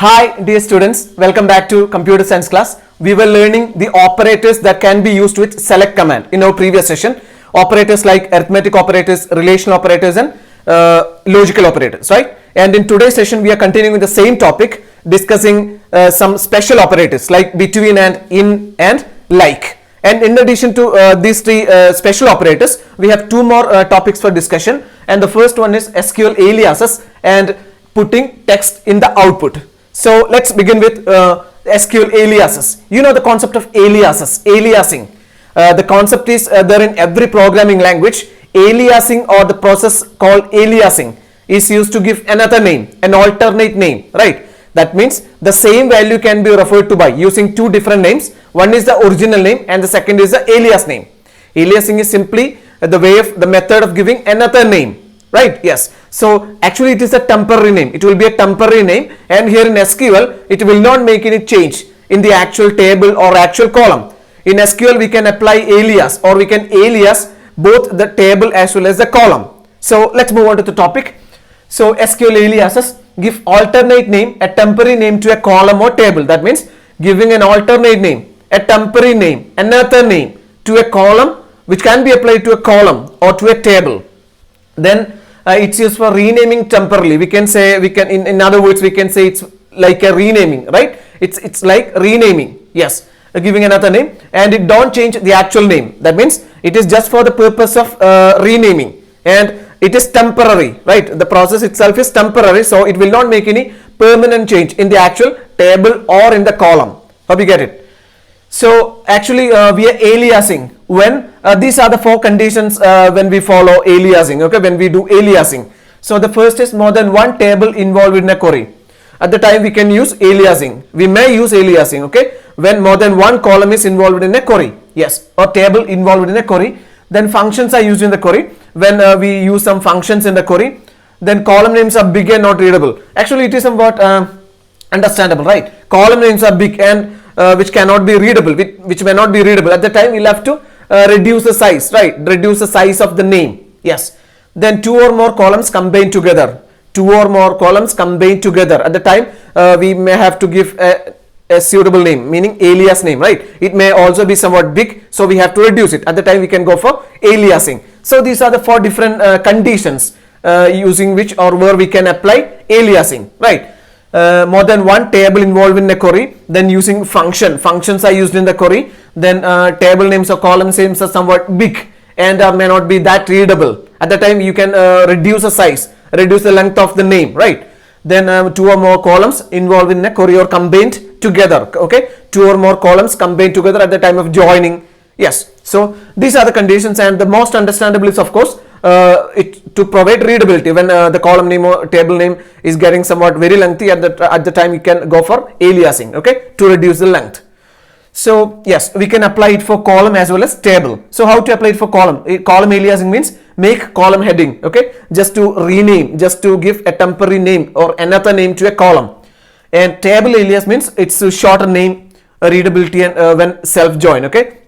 Hi dear students, welcome back to computer science class. We were learning the operators that can be used with select command in our previous session. Operators like arithmetic operators, relational operators and logical operators, right? And in today's session we are continuing with the same topic, discussing some special operators like between and in and like. And in addition to these three special operators, we have two more topics for discussion. And the first one is SQL aliases and putting text in the output. So let's begin with SQL aliases. You know the concept of aliases, aliasing. The concept is there in every programming language. Aliasing, or the process called aliasing, is used to give another name, an alternate name, right? That means the same value can be referred to by using two different names. One is the original name and the second is the alias name. Aliasing is simply the method of giving another name. Right? Yes. So actually it is a temporary name. It will be a temporary name, and here in SQL it will not make any change in the actual table or actual column. In SQL we can apply alias, or we can alias both the table as well as the column. So let's move on to the topic. So SQL aliases give alternate name, a temporary name to a column or table. That means giving an alternate name, a temporary name, another name to a column which can be applied to a column or to a table. Then it's used for renaming temporarily. We can say, in other words, we can say it's like a renaming, right? It's like renaming, yes, giving another name, and it don't change the actual name. That means it is just for the purpose of renaming, and it is temporary, right? The process itself is temporary, so it will not make any permanent change in the actual table or in the column. Hope you get it. So actually we are aliasing when these are the four conditions when we follow aliasing, okay, when we do aliasing. So the first is more than one table involved in a query. At the time we can use aliasing. We may use aliasing, okay, when more than one column is involved in a query, yes, or table involved in a query. Then functions are used in the query when we use some functions in the query. Then column names are big and not readable. Actually it is somewhat understandable, right? Column names are big and which cannot be readable, which may not be readable. At the time we'll have to reduce the size, right? Reduce the size of the name, yes. Then two or more columns combined together. Two or more columns combined together. At the time we may have to give a suitable name, meaning alias name, right? It may also be somewhat big, so we have to reduce it. At the time we can go for aliasing. So these are the four different conditions using which or where we can apply aliasing, right? More than one table involved in a query, then using functions are used in the query, then table names or column names are somewhat big and may not be that readable. At the time you can reduce the size, reduce the length of the name, right? Then two or more columns involved in a query or combined together, okay, two or more columns combined together at the time of joining, yes. So these are the conditions, and the most understandable is of course to provide readability when the column name or table name is getting somewhat very lengthy. At the time you can go for aliasing, okay, to reduce the length. So yes, we can apply it for column as well as table. So how to apply it for column? Column aliasing means make column heading, okay, just to rename, just to give a temporary name or another name to a column. And table alias means it's to shorten name, readability, and when self join, okay.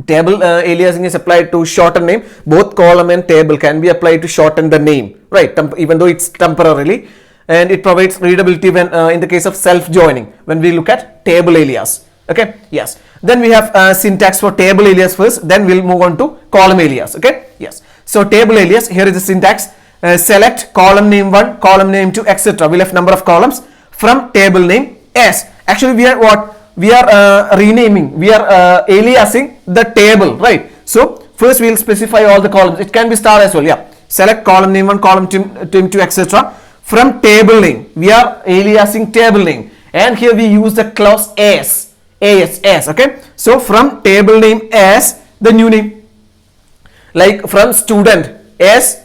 Table aliasing is applied to shorten name. Both column and table can be applied to shorten the name, right? Even though it's temporarily, and it provides readability when in the case of self joining when we look at table alias, okay, yes. Then we have syntax for table alias first, then we'll move on to column alias, okay, yes. So table alias, here is the syntax: select column name 1, column name 2, etc. We'll have number of columns from table name as. Actually we are what? We are renaming, we are aliasing the table, right? So first we will specify all the columns. It can be star as well, yeah. Select column name 1, column name 2, etc. From table name, we are aliasing table name, and here we use the clause as, okay. So from table name as the new name, like from student as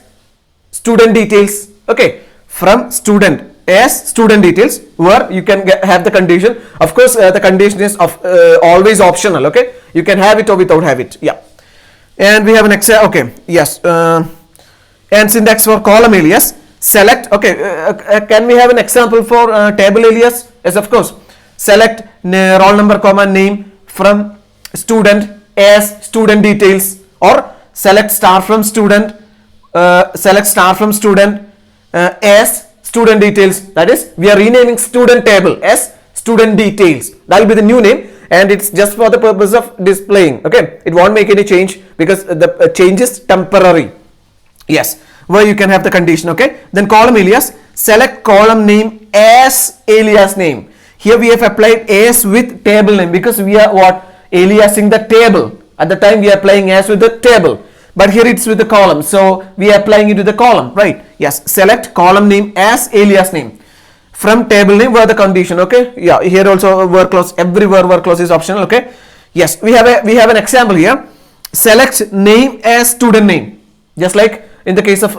student details, okay. From student as student details, where you can have the condition. Of course the condition is always optional, okay. You can have it or without have it, yeah. And we have an example, okay, yes. And syntax for column alias: select, okay. Can we have an example for table alias? Yes, of course. Select roll number comma name from student as student details, or select star from student, select star from student as student details. That is, we are renaming student table as student details. That will be the new name, and it's just for the purpose of displaying. Okay, it won't make any change because the change is temporary. Yes, where you can have the condition. Okay, then column alias, select column name as alias name. Here we have applied as with table name because we are what, aliasing the table. At the time we are applying as with the table, but here it's with the column, so we are applying it to the column, right? Yes, select column name as alias name from table name where the condition. Okay, yeah, here also where clause, everywhere where clause is optional. Okay, yes, we have an example here. Select name as student name, just like in the case of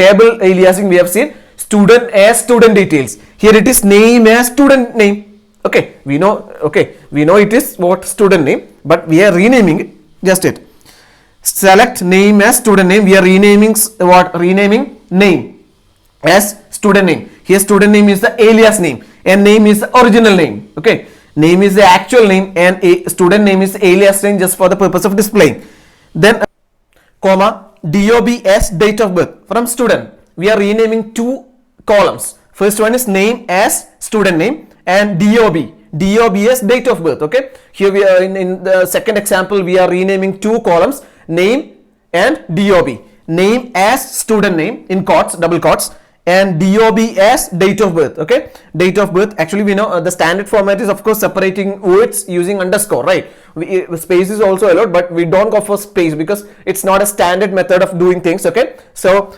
table aliasing we have seen student as student details. Here it is name as student name. Okay, we know it is what, student name, but we are renaming it, just it. Select name as student name, we are renaming what, renaming name as student name. Here student name is the alias name and name is the original name. Okay, name is the actual name and a student name is alias name just for the purpose of displaying. Then comma, DOB as date of birth from student. We are renaming two columns. First one is name as student name and DOB as date of birth. Okay, here we are in the second example we are renaming two columns, name and DOB. Name as student name in quotes, double quotes, and DOB as date of birth. Okay, date of birth, actually we know the standard format is of course separating words using underscore, right? Space is also allowed, but we don't go for space because it's not a standard method of doing things. Okay, so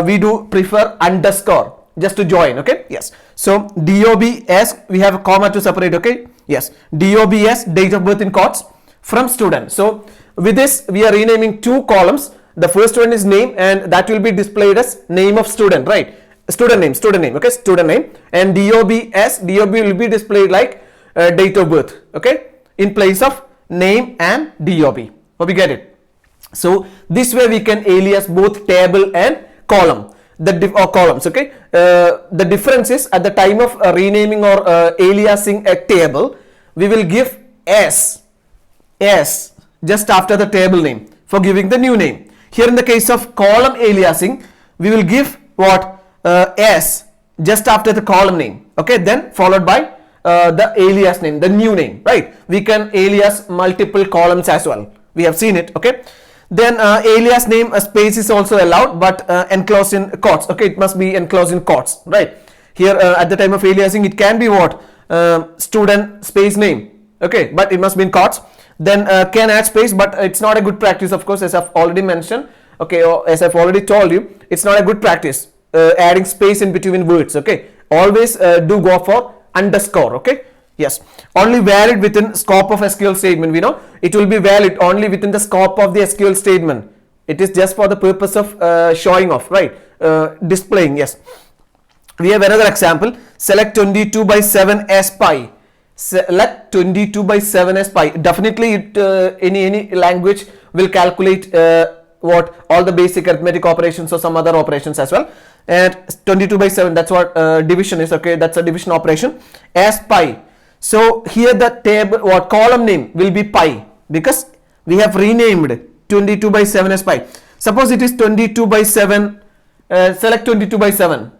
we do prefer underscore just to join. Okay, yes, so DOB as, we have a comma to separate. Okay, yes, DOB as date of birth in quotes from student. So with this we are renaming two columns. The first one is name and that will be displayed as name of student, right? Student name, okay, student name, and DOB will be displayed like date of birth, okay, in place of name and DOB. Hope you get it. So this way we can alias both table and column, or columns. Okay, the difference is at the time of renaming or aliasing a table, we will give s just after the table name for giving the new name. Here in the case of column aliasing, we will give what, s just after the column name. Okay, then followed by the alias name, the new name, right? We can alias multiple columns as well. We have seen it. Okay, then alias name, a space is also allowed, but enclosed in quotes. Okay, it must be enclosed in quotes, right? Here at the time of aliasing, it can be what, student space name. Okay, but it must be in quotes. Then can add space, but it's not a good practice, of course, as I've already mentioned. Okay, or as I've already told you, it's not a good practice adding space in between words. Okay, always do go for underscore. Okay, yes, only valid within scope of SQL statement. We know it will be valid only within the scope of the SQL statement. It is just for the purpose of showing off, right? Displaying. Yes, we have another example. Select 22 by 7 as pi. Select 22 by 7 as pi. Definitely it any language will calculate what, all the basic arithmetic operations or some other operations as well. And 22 by 7, that's what division is. Okay, that's a division operation as pi. So here the table, what, column name will be pi because we have renamed 22 by 7 as pi. Suppose it is 22 by 7, select 22 by 7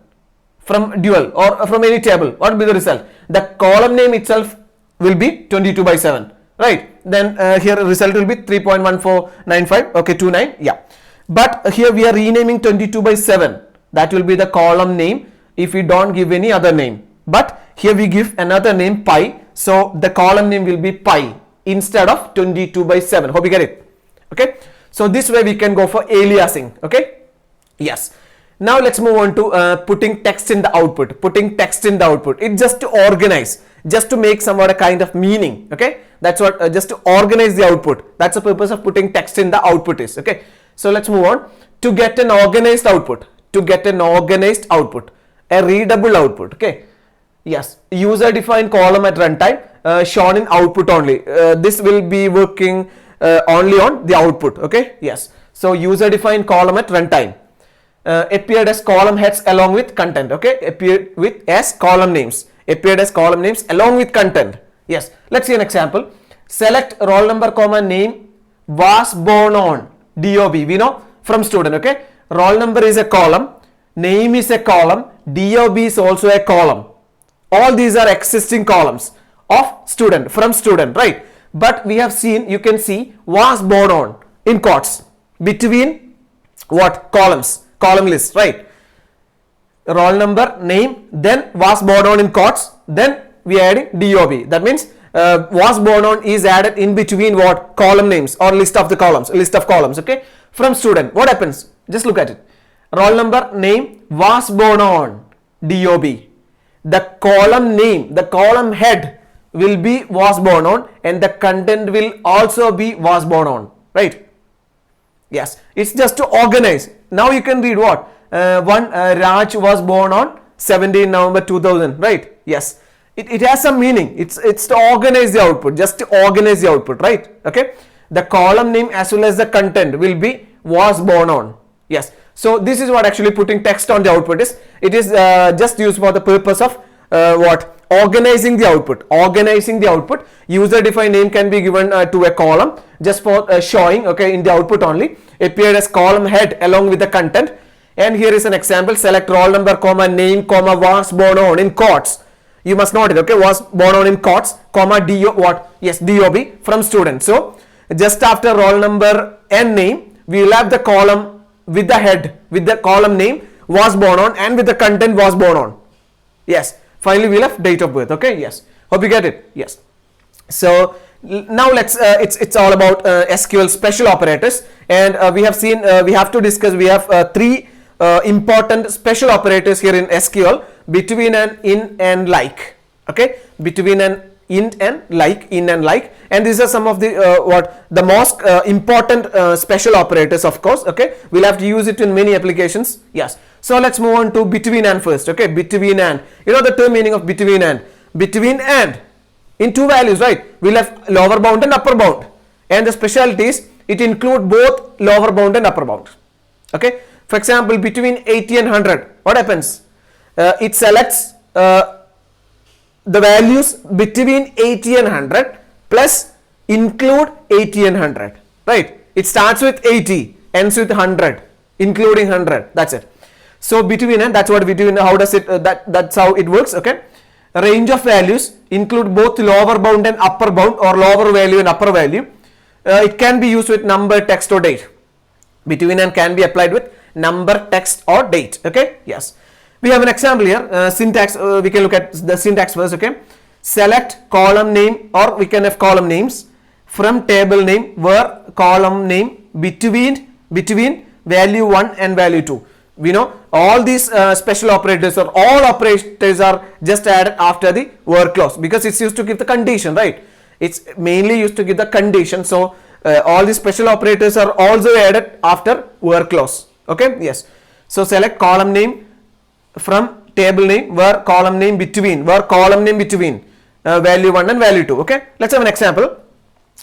from dual or from any table. What will be the result? The column name itself will be 22 by 7, right? Then here result will be 3.1495. okay, 29. Yeah, but here we are renaming 22 by 7. That will be the column name if we don't give any other name, but here we give another name pi, so the column name will be pi instead of 22 by 7. Hope you get it. Okay, so this way we can go for aliasing. Okay, yes. Now let's move on to putting text in the output. Putting text in the output, it's just to organize, just to make somewhat a kind of meaning. Okay, that's what, just to organize the output. That's the purpose of putting text in the output is. Okay, so let's move on to get an organized output. To get an organized output, a readable output. Okay, yes, user defined column at runtime shown in output only. This will be working only on the output. Okay, yes, so user defined column at runtime appeared as column heads along with content. Okay, appeared with as column names, appeared as column names along with content. Yes, let's see an example. Select roll number comma name was born on DOB. We know from student. Okay, roll number is a column, name is a column, DOB is also a column. All these are existing columns of student, from student, right? But we have seen, you can see, was born on in quotes between what columns, column list, right? Roll number, name, then was born on in quotes, then we are adding DOB. That means was born on is added in between what column names or list of the columns, list of columns, okay? From student, what happens? Just look at it. Roll number, name, was born on, DOB. The column name, the column head will be was born on, and the content will also be was born on, right? Yes, it's just to organize. Now you can read what Raj was born on 17 November 2000, right? Yes, it has some meaning. It's to organize the output, just to organize the output, right? Okay, the column name as well as the content will be was born on. Yes, so this is what actually putting text on the output is. It is just used for the purpose of what organizing the output. Organizing the output. User defined name can be given to a column just for showing, okay, in the output only. Appeared as column head along with the content. And here is an example. Select roll number, comma, name, comma, was born on in quotes. You must note it, okay, was born on in quotes, comma, DOB from student. So just after roll number and name, we will have the column with the head, with the column name was born on, and with the content was born on. Yes. Finally, we'll have date of birth. Okay. Yes. Hope you get it. Yes. So now let's. It's all about SQL special operators, and we have seen. We have to discuss. We have three important special operators here in SQL: between and in and like. Okay. Between and in and like, and these are some of the what the most important special operators, of course. Okay. We'll have to use it in many applications. Yes. So let's move on to between and first. Okay, between and, you know the term meaning of between and in two values, right? We'll have lower bound and upper bound, and the specialty is it include both lower bound and upper bound. Okay, for example, between 80 and 100, what happens? It selects the values between 80 and 100 plus include 80 and 100, right? It starts with 80, ends with 100, including 100. That's it. So between and, that's what we do. How does it that's how it works. Okay, a range of values include both lower bound and upper bound, or lower value and upper value. It can be used with number, text, or date. Between and can be applied with number, text, or date. Okay, yes, we have an example here. Syntax, we can look at the syntax first. Okay, select column name, or we can have column names from table name where column name between value 1 and value 2. We know all these special operators, or all operators, are just added after the where clause, because it's used to give the condition, right? It's mainly used to give the condition. So all these special operators are also added after where clause. Okay, yes. So select column name from table name where column name between value 1 and value 2. Okay, let's have an example.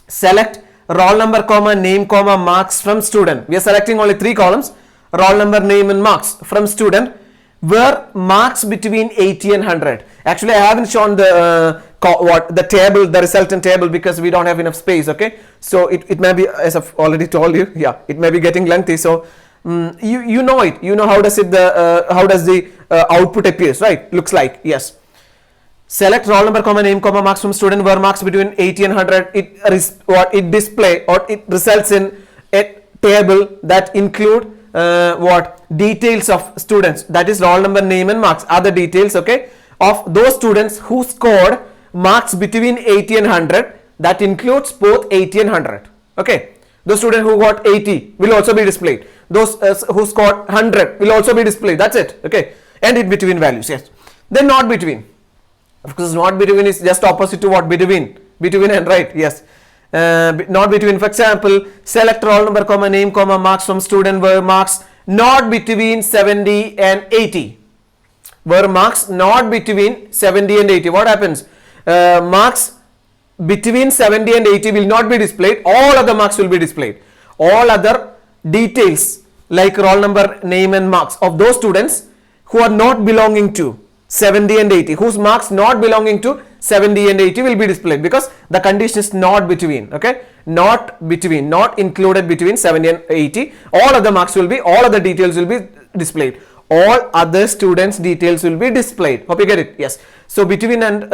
Select roll number, comma, name, comma, marks from student. We are selecting only three columns: roll number, name, and marks from student, where marks between 80 and 100. Actually, I haven't shown the table, the resultant table, because we don't have enough space. Okay, so it may be, as I've already told you, yeah, it may be getting lengthy. So you know it. You know how does it how does the output appears, right? Looks like, yes. Select roll number, comma, name, comma, marks from student, where marks between 80 and 100. It display, or it results in a table that include details of students, that is roll number, name, and marks are the details, okay, of those students who scored marks between 80 and 100. That includes both 80 and 100. Okay, those students who got 80 will also be displayed. Those who scored 100 will also be displayed. That's it. Okay, and in between values. Yes. Then not between. Of course, not between is just opposite to what between and, right? Yes. Not between. For example, select roll number, comma, name, comma, marks from student, where marks not between 70 and 80. Where marks not between 70 and 80. What happens? Marks between 70 and 80 will not be displayed. All other marks will be displayed. All other details like roll number, name, and marks of those students who are not belonging to 70 and 80, whose marks not belonging to 70 and 80 will be displayed, because the condition is not between. Okay, not between, not included between 70 and 80. All other marks will be, all other details will be displayed. all other students details will be displayed. Hope you get it. Yes, so between and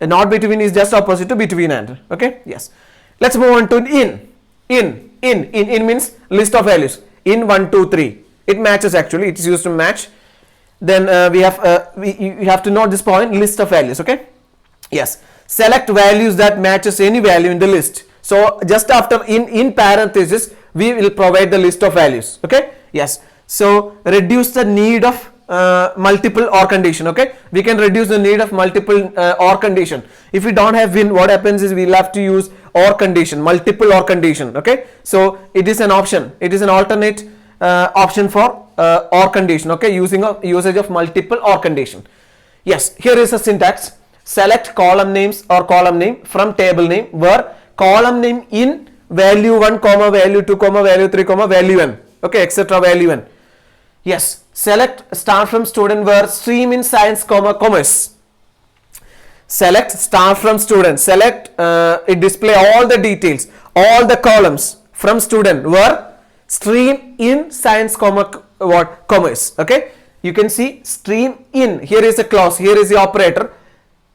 not between is just opposite to between and. Okay, yes. Let's move on to in means list of values. In 1 2 3 it matches, actually it is used to match. Then you have to note this point, list of values. Okay, yes, select values that matches any value in the list. So just after in parenthesis we will provide the list of values. Okay, yes, so reduce the need of multiple or condition. Okay, we can reduce the need of multiple or condition. If we don't have in, what happens is we'll have to use or condition, multiple or condition. Okay, so it is an option, it is an alternate option for or condition. Okay, using a usage of multiple or condition. Yes, here is a syntax. Select column names or column name from table name where column name in value 1 comma value 2 comma value 3 comma value n. Okay, etc. value n. Yes, select start from student where stream in science comma commerce. Select start from student, select it display all the details, all the columns from student where stream in science comma what commerce. Okay, you can see stream in, here is a clause, here is the operator,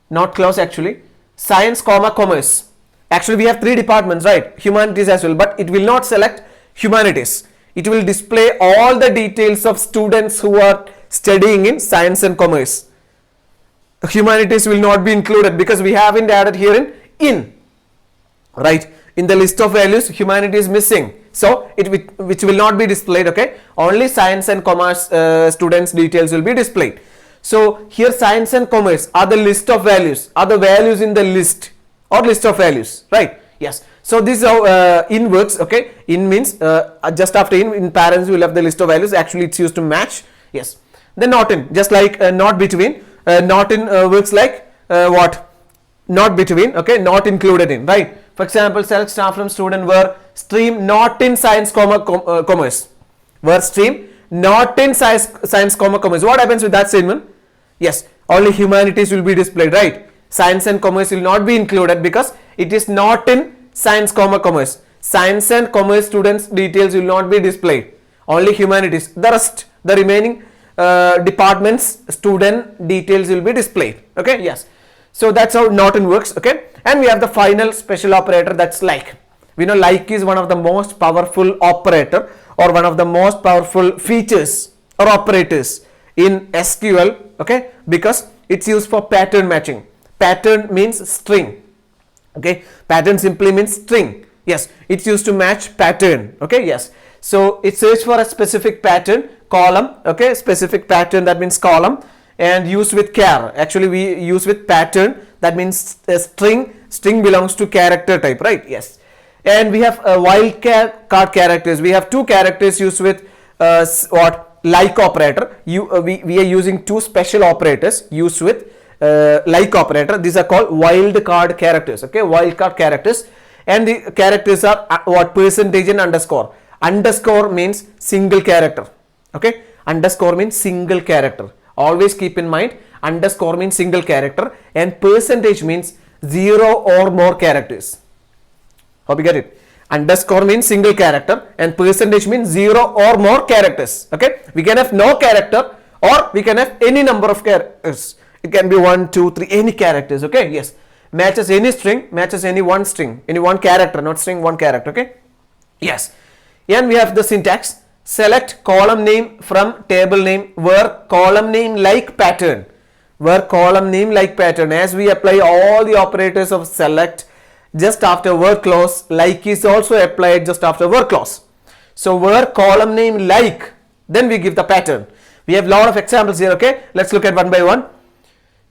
not clause actually, science comma commerce. Actually we have 3 departments, right, humanities as well, but it will not select humanities. It will display all the details of students who are studying in science and commerce. Humanities will not be included because we haven't added here in, right, in the list of values humanity is missing, so which will not be displayed. Okay, only science and commerce students details will be displayed. So here science and commerce are the list of values, are the values in the list or list of values, right? Yes, so this is how in works. Okay, in means just after in parents we will have the list of values, actually it's used to match. Yes, then not in, just like not between. Not in works like what, not between. Okay, not included in, right? For example, select start from student where stream not in science comma commerce, where stream not in science comma commerce. What happens with that statement? Yes, only humanities will be displayed, right? Science and commerce will not be included because it is not in science comma commerce. Science and commerce students details will not be displayed, only humanities. The rest, the remaining departments student details will be displayed. Okay, yes, so that's how not in works. Okay, and we have the final special operator, that's like. We know like is one of the most powerful operator or one of the most powerful features or operators in SQL. Okay, because it's used for pattern matching. Pattern means string. Okay, pattern simply means string. Yes, it's used to match pattern. Okay, yes, so it search for a specific pattern, column. Okay, specific pattern, that means column, and use with char. Actually we use with pattern, that means string belongs to character type, right? Yes, and we have wildcard characters. We have 2 characters used with what, like operator. We are using 2 special operators used with like operator. These are called wildcard characters. Okay, wildcard characters, and the characters are what, percentage and underscore. Underscore means single character. Okay, underscore means single character. Always keep in mind, underscore means single character and percentage means 0 or more characters. Hope you get it. Underscore means single character and percentage means 0 or more characters. Okay, we can have no character or we can have any number of characters. It can be 1 2 3, any characters. Okay, yes, matches any string, matches any one string, any one character, not string, one character. Okay, yes, and we have the syntax. Select column name from table name where column name like pattern, where column name like pattern. As we apply all the operators of select just after word clause, like is also applied just after word clause. So where column name like, then we give the pattern. We have a lot of examples here. Okay, let's look at one by one.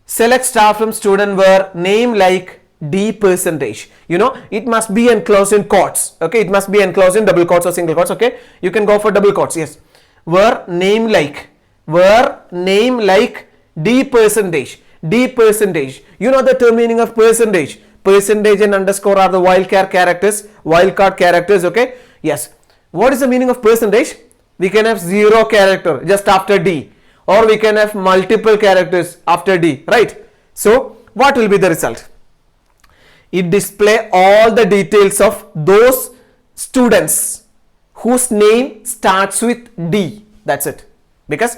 Select star from student where name like D percentage. You know, it must be enclosed in quotes. Okay, it must be enclosed in double quotes or single quotes. Okay, you can go for double quotes. Yes, where name like D percentage. D percentage. You know the term meaning of percentage. Percentage and underscore are the wildcard characters. Okay, yes. What is the meaning of percentage? We can have 0 character just after D, or we can have multiple characters after D, right? So what will be the result? It display all the details of those students whose name starts with D. That's it. Because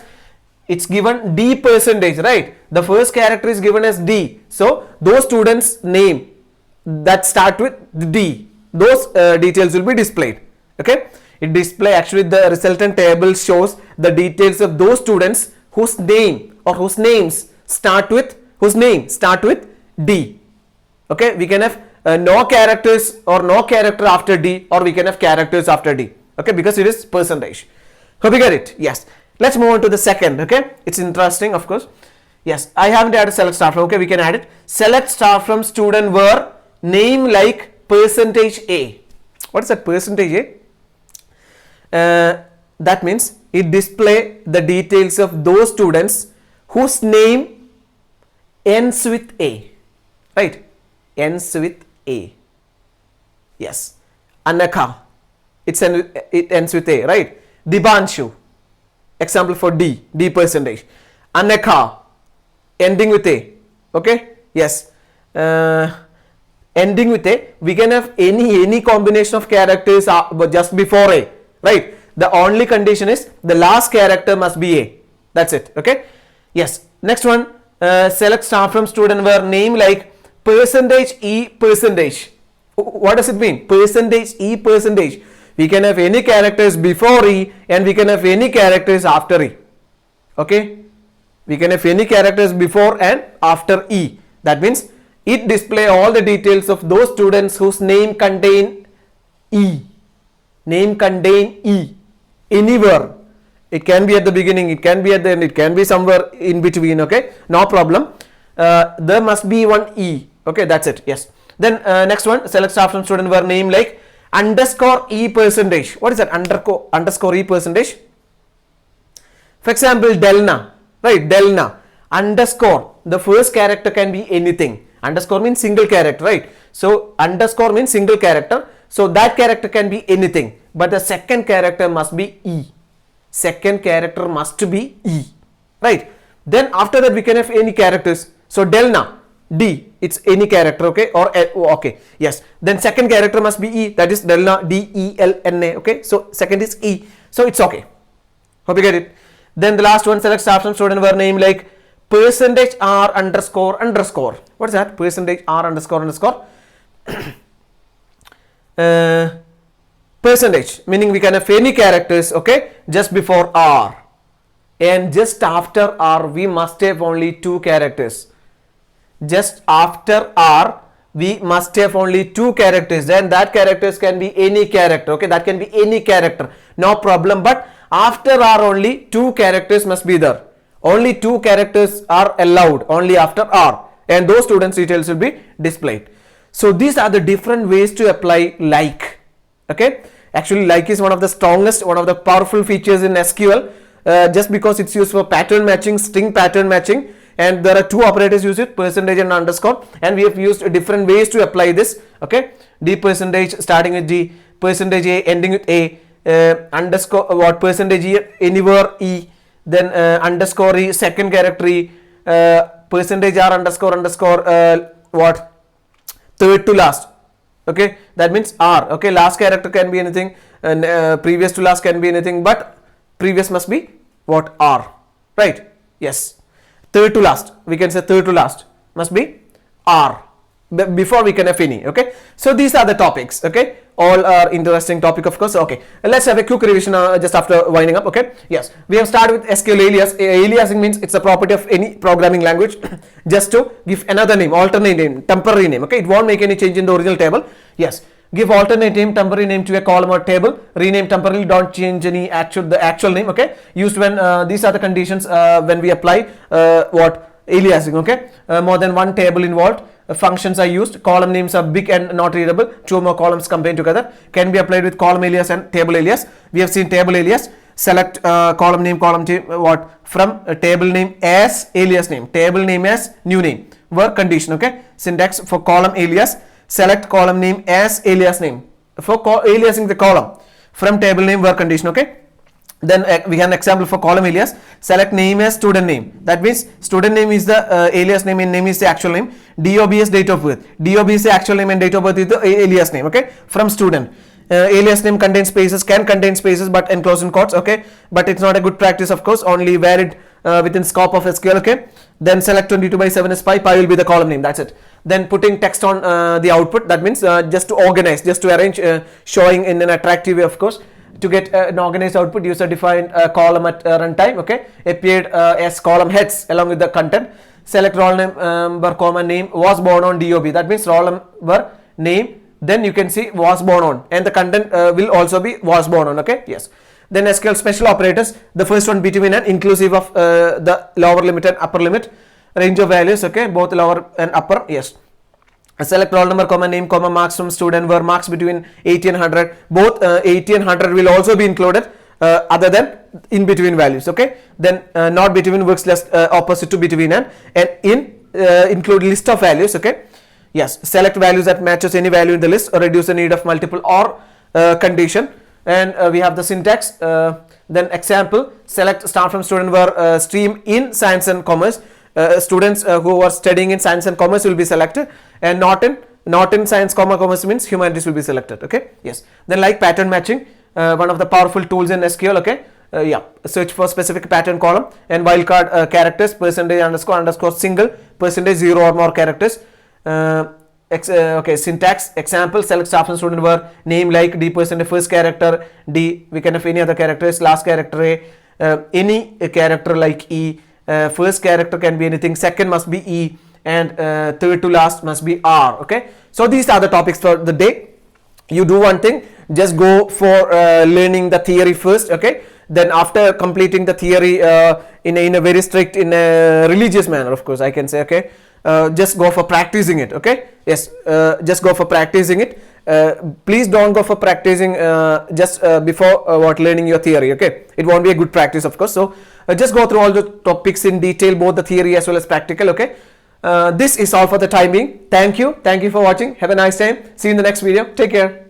it's given D percentage, right? The first character is given as D. So those students name that start with D, those details will be displayed. Okay, it display actually the resultant table shows the details of those students whose name or whose names start with D. Okay, we can have no characters or no character after D, or we can have characters after D. Okay, because it is percentage. Hope you get it. Yes. Let's move on to the second. Okay, it's interesting, of course. Yes, I haven't added select star from. Okay, we can add it. Select star from student were name like percentage A. What is that percentage A? That means it display the details of those students whose name ends with A. Right? Ends with A. Yes. Anakha. It ends with A. Right? Dibanshu. Example for D percentage. Anakha, ending with A. Okay, yes, ending with A. We can have any combination of characters just before A, right? The only condition is the last character must be A. That's it. Okay, yes. Next one, select star from student where name like percentage E percentage. What does it mean? Percentage E percentage. We can have any characters before E and we can have any characters after E. Okay, we can have any characters before and after E. That means it display all the details of those students whose name contain E. Name contain E. Anywhere. It can be at the beginning, it can be at the end, it can be somewhere in between. Okay, no problem. There must be one E. Okay, that's it. Yes. Then next one, select star from student where name like underscore E percentage. What is that underscore E percentage? For example, Delna, right? Delna underscore, the first character can be anything. Underscore means single character, right? So underscore means single character. So that character can be anything, but the second character must be E. Second character must be E, right? Then after that we can have any characters. So Delna, D, it's any character, okay, or okay, yes. Then second character must be E, that is Delna, D-E-L-N-A, okay. So second is E, so it's okay. Hope you get it. Then the last one, select star from student where name like percentage R underscore underscore. What is that? Percentage R underscore underscore. Percentage, meaning we can have any characters, okay, just before R. And just after R, we must have only two characters. Just after R, we must have only two characters. Then that characters can be any character. Okay, that can be any character. No problem. But after R, only two characters must be there. Only two characters are allowed only after R. And those students' details will be displayed. So these are the different ways to apply like. Okay. Actually, like is one of the strongest, one of the powerful features in SQL. Just because it's used for pattern matching, string pattern matching. And there are two operators used it, percentage and underscore, and we have used different ways to apply this. Okay, D percentage starting with D, percentage A ending with A, underscore what percentage E anywhere E, then underscore E second character E, percentage R underscore underscore what third to last. Okay, that means R. Okay, last character can be anything, and previous to last can be anything, but previous must be what R, right? Yes. Third to last, we can say third to last must be R before we can have any. Okay, so these are the topics. Okay, all are interesting topic, of course. Okay, let's have a quick revision just after winding up. Okay, yes, we have started with SQL alias. Aliasing means it's a property of any programming language just to give another name, alternate name, temporary name. Okay, it won't make any change in the original table. Yes, give alternate name, temporary name to a column or table, rename temporarily, don't change any the actual name. Okay, used when these are the conditions when we apply what aliasing. Okay, more than one table involved, functions are used, column names are big and not readable, two more columns combined together, can be applied with column alias and table alias. We have seen table alias, select column name what from table name as alias name, table name as new name, work condition. Okay, syntax for column alias, select column name as alias name for aliasing the column from table name, work condition. Okay, then we have an example for column alias, select name as student name, that means student name is the alias name and name is the actual name, DOB is date of birth, DOB is the actual name and date of birth is the alias name. Okay, from student, alias name contains spaces, can contain spaces but enclosed in quotes. Okay, but it's not a good practice, of course, only valid within scope of SQL. Okay, then select 22/7 is pi. Pi will be the column name. That's it. Then putting text on the output. That means just to organize, just to arrange, showing in an attractive way, of course. To get an organized output, user defined column at runtime. Okay, appeared as column heads along with the content. Select roll number comma name was born on DOB. That means roll number name. Then you can see was born on, and the content will also be was born on. Okay, yes. Then SQL special operators. The first one between and inclusive of the lower limit and upper limit, range of values. Okay, both lower and upper. Yes. Select roll number comma name comma marks from student, where marks between 80 and 100, both 80 and 100 will also be included, other than in between values. Okay, then not between works less opposite to between, and in include list of values. Okay, yes. Select values that matches any value in the list, or reduce the need of multiple or condition. And we have the syntax. Then example, select start from student, where stream in science and commerce. Students who are studying in science and commerce will be selected, and not in science commerce means humanities will be selected. Okay, yes. Then like pattern matching, one of the powerful tools in SQL. Okay, yeah, search for specific pattern column, and wildcard characters, percentage underscore single, percentage 0 or more characters. Okay, syntax example, select staff and student, where name like D percent first character D, we can have any other characters, last character A, any character like E. First character can be anything, second must be E, and third to last must be R. Okay, so these are the topics for the day. You do one thing, just go for learning the theory first. Okay, then after completing the theory in a very strict, in a religious manner, of course I can say. Okay, just go for practicing it. Okay, yes, just go for practicing it. Please don't go for practicing just before learning your theory. Okay, it won't be a good practice, of course. So just go through all the topics in detail, both the theory as well as practical. Okay, this is all for the time being. Thank you for watching. Have a nice time. See you in the next video. Take care.